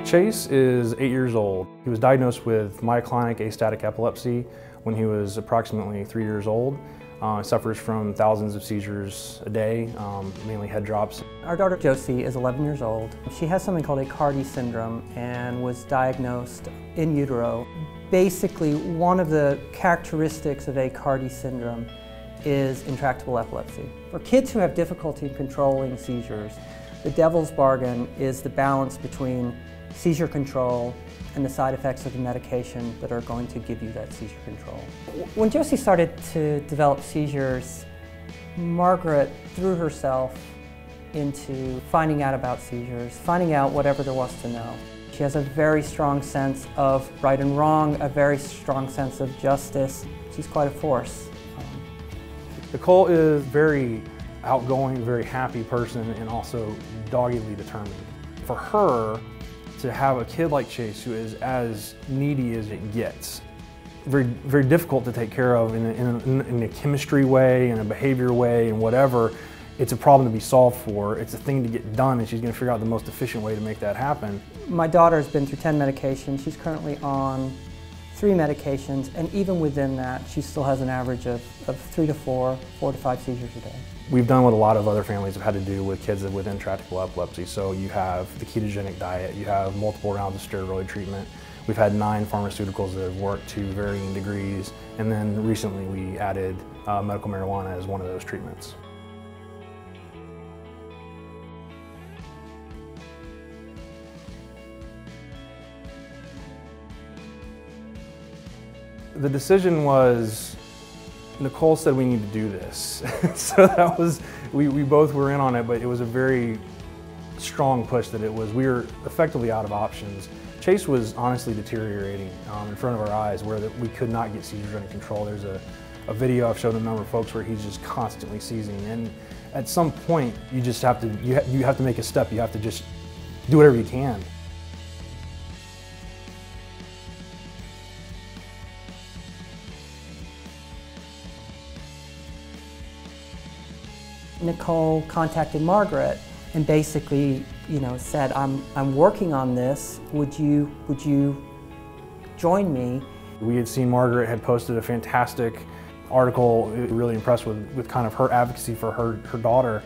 Chase is 8 years old. He was diagnosed with myoclonic astatic epilepsy when he was approximately 3 years old. He suffers from thousands of seizures a day, mainly head drops. Our daughter Josie is 11 years old. She has something called a Cardi syndrome and was diagnosed in utero. Basically, one of the characteristics of a Cardi syndrome is intractable epilepsy. For kids who have difficulty controlling seizures, the devil's bargain is the balance between seizure control and the side effects of the medication that are going to give you that seizure control. When Josie started to develop seizures, Margaret threw herself into finding out about seizures, finding out whatever there was to know. She has a very strong sense of right and wrong, a very strong sense of justice. She's quite a force. Nicole is very outgoing, very happy person, and also doggedly determined. For her to have a kid like Chase, who is as needy as it gets, very difficult to take care of in a chemistry way, in a behavior way, and whatever. It's a problem to be solved for. It's a thing to get done, and she's going to figure out the most efficient way to make that happen. My daughter's been through 10 medications. She's currently on 3 medications, and even within that, she still has an average of 3 to 4 to 5 seizures a day. We've done what a lot of other families have had to do with kids with intractable epilepsy. So you have the ketogenic diet, you have multiple rounds of steroid treatment. We've had 9 pharmaceuticals that have worked to varying degrees, and then recently we added medical marijuana as one of those treatments. The decision was, Nicole said we need to do this. So that was, we both were in on it, but it was a very strong push that we were effectively out of options. Chase was honestly deteriorating in front of our eyes, where we could not get seizures under control. There's a video I've shown a number of folks where he's just constantly seizing, and at some point you just have to, you have to make a step. You have to just do whatever you can. Nicole contacted Margaret and basically, said, I'm working on this. Would you join me? We had seen Margaret had posted a fantastic article, really impressed with kind of her advocacy for her daughter.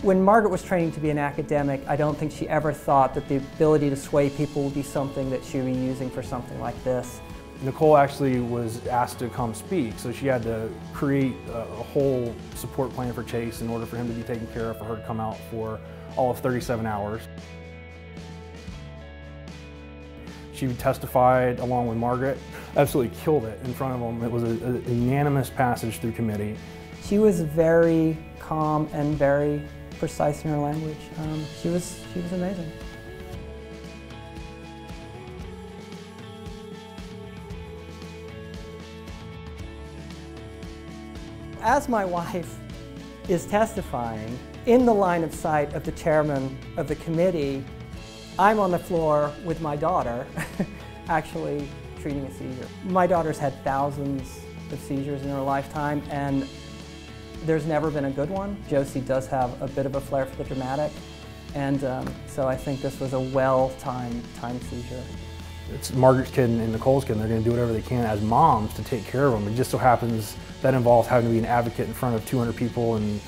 When Margaret was training to be an academic, I don't think she ever thought that the ability to sway people would be something that she would be using for something like this. Nicole actually was asked to come speak, so she had to create a whole support plan for Chase in order for him to be taken care of, for her to come out for all of 37 hours. She testified along with Margaret, absolutely killed it in front of them. It was a unanimous passage through committee. She was very calm and very precise in her language. She was amazing. As my wife is testifying, in the line of sight of the chairman of the committee, I'm on the floor with my daughter, actually treating a seizure. My daughter's had thousands of seizures in her lifetime, and there's never been a good one. Josie does have a bit of a flair for the dramatic, and so I think this was a well-timed seizure. It's Margaret's kid and Nicole's kid, and they're going to do whatever they can as moms to take care of them. It just so happens that involves having to be an advocate in front of 200 people and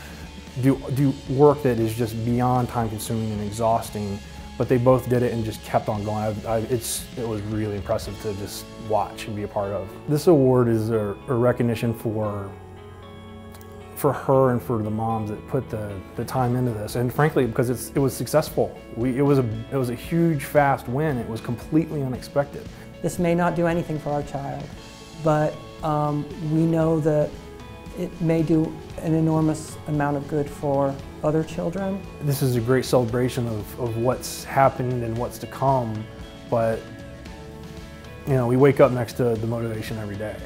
do work that is just beyond time-consuming and exhausting. But they both did it and just kept on going. It was really impressive to just watch and be a part of. This award is a recognition for her and for the moms that put the time into this, and frankly, because it was successful. It was a huge, fast win. It was completely unexpected. This may not do anything for our child, but we know that it may do an enormous amount of good for other children. This is a great celebration of what's happened and what's to come, but we wake up next to the motivation every day.